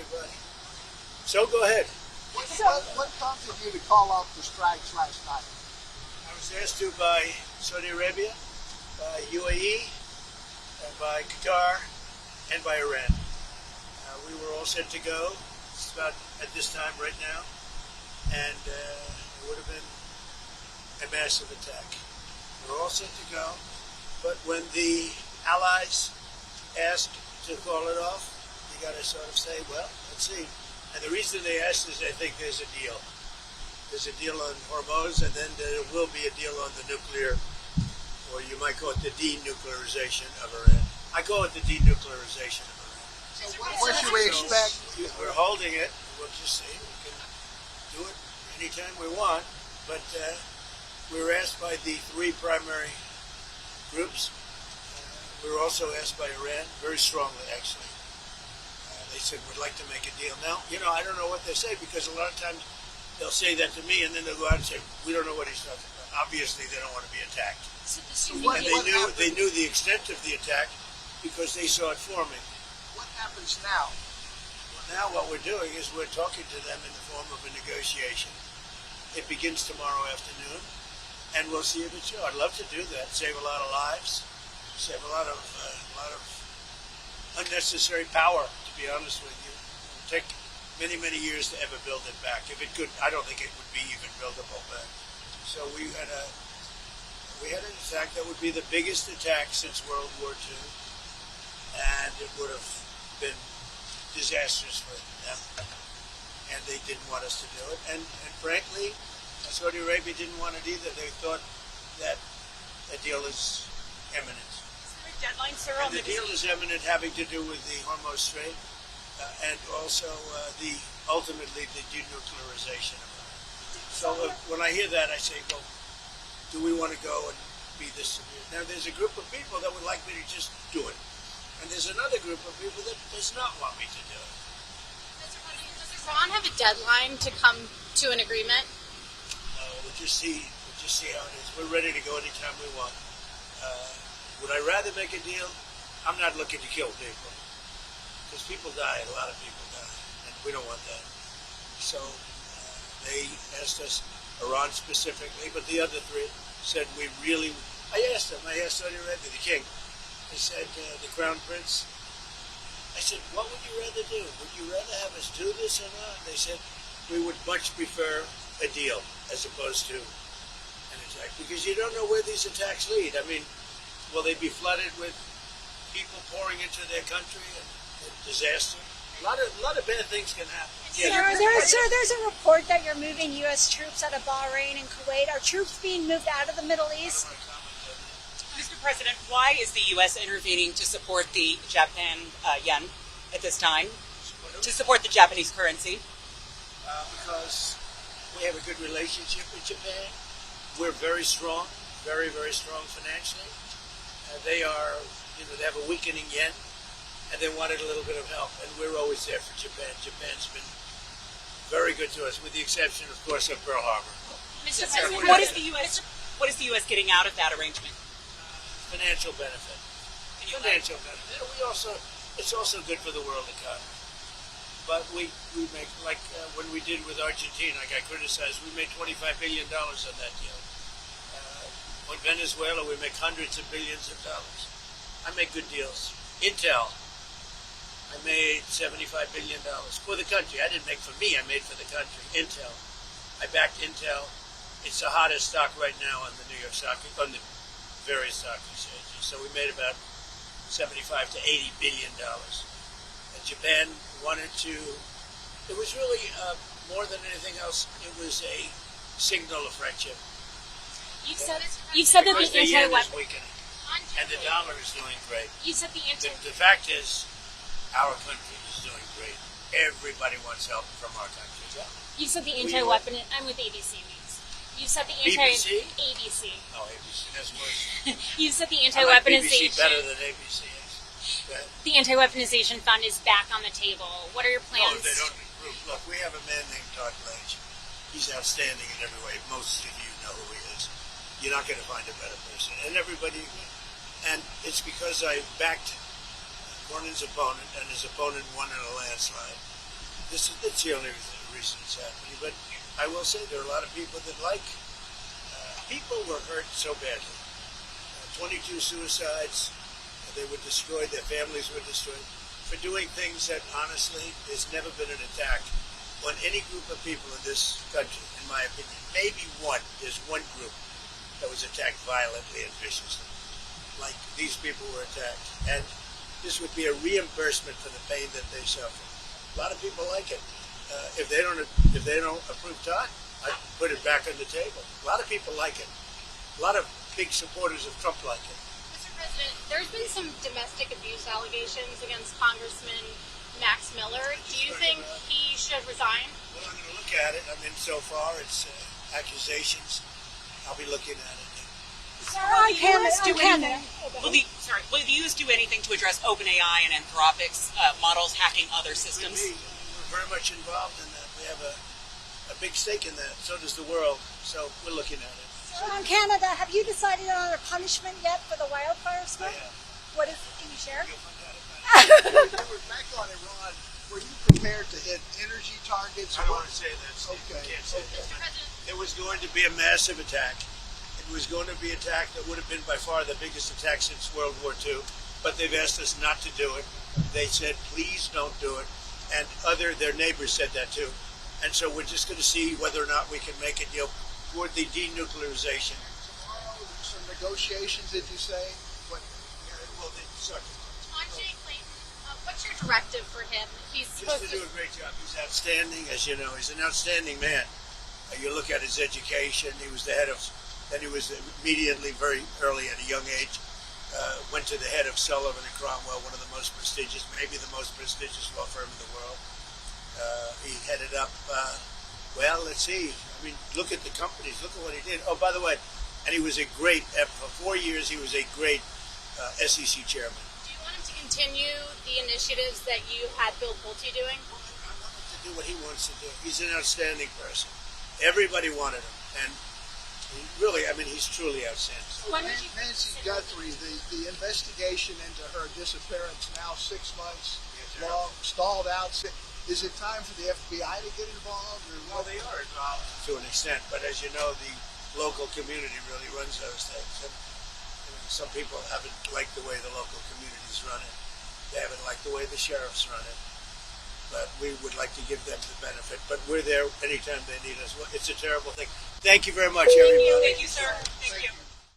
everybody. So go ahead. What prompted you to call off the strikes last night? I was asked to by Saudi Arabia, by UAE, and by Qatar, and by Iran. We were all set to go. It's about at this time right now, and it would have been a massive attack. We were all set to go, but when the allies asked to call it off, you got to sort of say, well, let's see. And the reason they asked is they think there's a deal. There's a deal on Hormuz, and then there will be a deal on the nuclear, or you might call it the denuclearization of Iran. I call it the denuclearization of Iran. So what should we expect? We're holding it. We'll just see. We can do it anytime we want. But we were asked by the three primary groups. We were also asked by Iran, very strongly actually. They said, we'd like to make a deal. Now, I don't know what they say, because a lot of times they'll say that to me, and then they'll go out and say, we don't know what he's talking about. Obviously, they don't want to be attacked. And they knew the extent of the attack because they saw it forming. What happens now? Well, now what we're doing is we're talking to them in the form of a negotiation. It begins tomorrow afternoon, and we'll see if it's true. I'd love to do that, save a lot of lives, save a lot of unnecessary power, to be honest with you. It will take many, many years to ever build it back. If it could, I don't think it would be even buildable back. So we had an attack that would be the biggest attack since World War II, and it would have been disastrous for them, and they didn't want us to do it. And frankly, Saudi Arabia didn't want it either. They thought that a deal is imminent. Is there a deadline, sir, on the deal is imminent, having to do with the Hormuz Strait, and also ultimately the denuclearization of Iran. So when I hear that, I say, well, do we want to go and be this severe? Now, there's a group of people that would like me to just do it. And there's another group of people that does not want me to do it. Does Iran have a deadline to come to an agreement? We'll just see how it is. We're ready to go anytime we want. Would I rather make a deal? I'm not looking to kill people, because people die, a lot of people die, and we don't want that. So they asked us, Iran specifically, but the other three said I asked Saudi Arabia, the king, I said, the crown prince, I said, what would you rather do? Would you rather have us do this or not? They said, we would much prefer a deal as opposed to an attack, because you don't know where these attacks lead. I mean, will they be flooded with people pouring into their country and disaster? A lot of bad things can happen. There's a report that you're moving U.S. troops out of Bahrain and Kuwait. Are troops being moved out of the Middle East? Mr. President, why is the U.S. intervening to support the Japan yen at this time, to support the Japanese currency? Because we have a good relationship with Japan. We're very strong, very, very strong financially. They have a weakening yen, and they wanted a little bit of help, and we're always there for Japan. Japan's been very good to us, with the exception, of course, of Pearl Harbor. Mr. President, what is the U.S. getting out of that arrangement? Financial benefit. Financial benefit. It's also good for the world economy. But we make, like when we did with Argentina, I got criticized, we made $25 billion on that deal. On Venezuela, we make hundreds of billions of dollars. I make good deals. Intel, I made $75 billion for the country. I didn't make for me, I made for the country. Intel. I backed Intel. It's the hottest stock right now on the New York stock, on the various stock exchanges. So we made about $75 to $80 billion. And Japan wanted to, it was really more than anything else, it was a signal of friendship. You've said that the anti-weapon and the dollar is doing great. You said the fact is, our country is doing great. Everybody wants help from our country. Yeah. You said the anti-weapon. I'm with ABC News. You said the BBC. ABC. Oh, ABC. That's worse. You said the I like anti-weaponization. BBC better than ABC. The anti-weaponization fund is back on the table. What are your plans? No, they don't. Look, we have a man named Todd Blanche. He's outstanding in every way. Most of you know who he is. You're not going to find a better person. And everybody, and it's because I backed Cornyn's opponent, and his opponent won in a landslide. It's the only reason it's happening. But I will say there are a lot of people that like. People were hurt so badly. 22 suicides. They were destroyed. Their families were destroyed for doing things that, honestly, there's never been an attack on any group of people in this country, in my opinion. Maybe one. There's one group that was attacked violently and viciously, like these people were attacked. And this would be a reimbursement for the pain that they suffer. A lot of people like it. If they don't approve Todd, I'd put it back on the table. A lot of people like it. A lot of big supporters of Trump like it. Mr. President, there's been some domestic abuse allegations against Congressman Max Miller. Do you think he should resign? Well, I'm going to look at it. I mean, so far it's accusations. I'll be looking at it. Will the U.S. do anything to address OpenAI and Anthropic's models hacking other systems? We're very much involved in that. We have a big stake in that. So does the world. So we're looking at it. In Canada, have you decided on a punishment yet for the wildfire smoke? I have. What is? Can you share? You'll find out about it. They were back on Iran. Were you prepared to hit energy targets? I don't want to say that, Steve. Okay. I can't say Okay. that. It was going to be a massive attack. It was going to be an attack that would have been by far the biggest attack since World War II. But they've asked us not to do it. They said, please don't do it. And their neighbors said that too. And so we're just going to see whether or not we can make a deal toward the denuclearization. Tomorrow, there's some negotiations, did you say? What? Well, they suck. On Jay Clayton, what's your directive for him? He's Just supposed to do a great job. He's outstanding, as you know. He's an outstanding man. You look at his education. He was the head of, then he was immediately, very early at a young age, went to the head of Sullivan and Cromwell, one of the most prestigious, maybe the most prestigious law firm in the world. He headed up, well, let's see. I mean, look at the companies. Look at what he did. Oh, by the way, and he was a great, for 4 years, he was a great SEC chairman. Do you want him to continue the initiatives that you had Bill Pulte doing? I want him to do what he wants to do. He's an outstanding person. Everybody wanted him. And he really, I mean, he's truly outstanding. When would you Nancy Guthrie, the investigation into her disappearance now 6 months long, stalled out. Is it time for the FBI to get involved? Or Well, they are involved to an extent, but as you know, the local community really runs those things. And, some people haven't liked the way the local communities run it. They haven't liked the way the sheriffs run it. But we would like to give them the benefit. But we're there anytime they need us. It's a terrible thing. Thank you very much, everybody. Thank you, sir. Thank you.